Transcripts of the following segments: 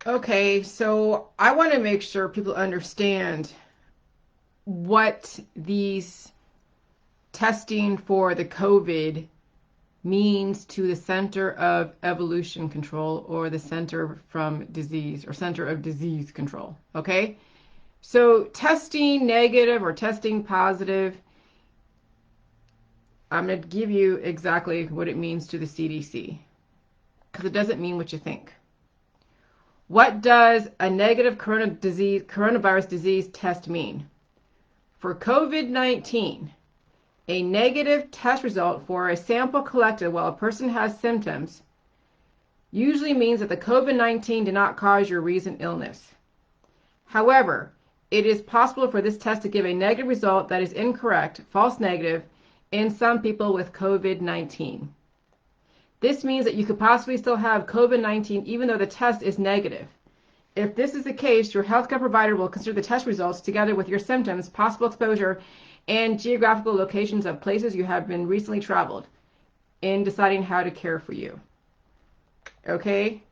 Okay, so I want to make sure people understand what these testing for the COVID means to the Center of Evolution Control, or the Center from Disease, or Center of Disease Control. Okay, so testing negative or testing positive, I'm going to give you exactly what it means to the CDC, because it doesn't mean what you think. What does a negative coronavirus disease test mean? For COVID-19, a negative test result for a sample collected while a person has symptoms usually means that the COVID-19 did not cause your recent illness. However, it is possible for this test to give a negative result that is incorrect, false negative, in some people with COVID-19. This means that you could possibly still have COVID-19 even though the test is negative. If this is the case, your healthcare provider will consider the test results together with your symptoms, possible exposure, and geographical locations of places you have been recently traveled in deciding how to care for you. Okay?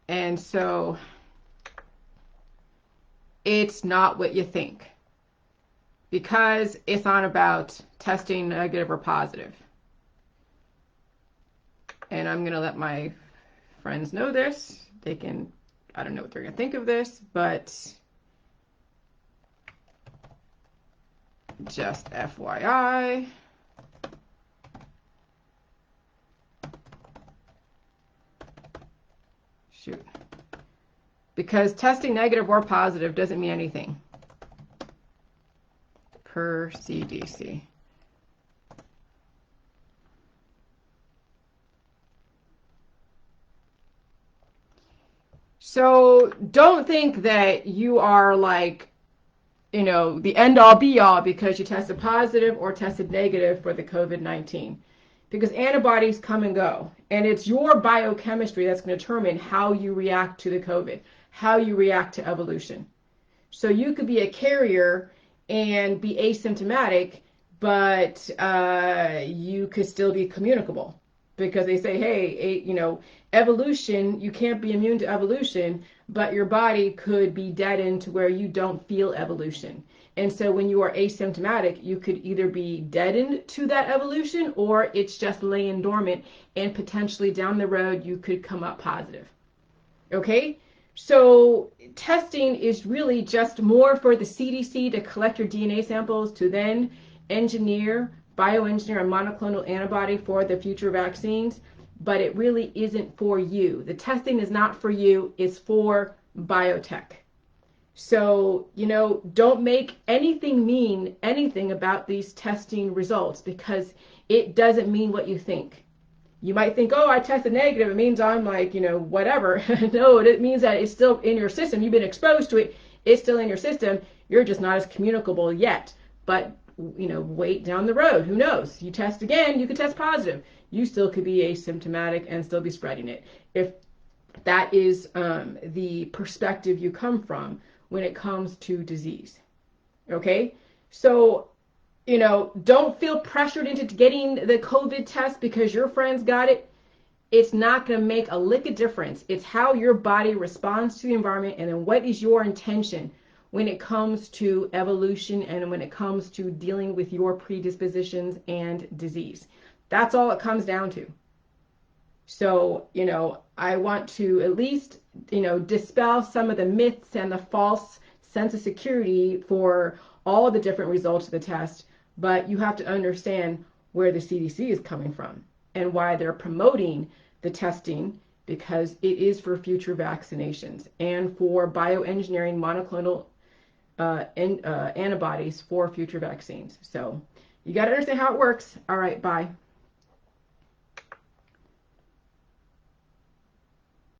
And so it's not what you think, because it's not about testing negative or positive. And I'm going to let my friends know this. They can, I don't know what they're going to think of this, but just FYI. Shoot. Because testing negative or positive doesn't mean anything per CDC. So don't think that you are like, the end all be all because you tested positive or tested negative for the COVID-19. Because antibodies come and go. And it's your biochemistry that's going to determine how you react to the COVID, how you react to evolution. So you could be a carrier and be asymptomatic, but you could still be communicable. Because they say, hey, evolution, you can't be immune to evolution, but your body could be deadened to where you don't feel evolution. And so when you are asymptomatic, you could either be deadened to that evolution, or it's just laying dormant, and potentially down the road you could come up positive. Okay? So testing is really just more for the CDC to collect your DNA samples to then bioengineer a monoclonal antibody for the future vaccines, but it really isn't for you. The testing is not for you, it's for biotech. So, don't make anything mean anything about these testing results, because it doesn't mean what you think. You might think, oh, I tested negative, it means I'm like, whatever. No, it means that it's still in your system. You've been exposed to it. It's still in your system. You're just not as communicable yet. But, wait down the road. Who knows? You test again, you could test positive. You still could be asymptomatic and still be spreading it. If that is the perspective you come from when it comes to disease. Okay? So, don't feel pressured into getting the COVID test because your friends got it. It's not going to make a lick of difference. It's how your body responds to the environment, and then what is your intention when it comes to evolution and when it comes to dealing with your predispositions and disease. That's all it comes down to. So, I want to at least, dispel some of the myths and the false sense of security for all the different results of the test. But you have to understand where the CDC is coming from and why they're promoting the testing, because it is for future vaccinations and for bioengineering monoclonal antibodies for future vaccines. So you got to understand how it works. All right, bye.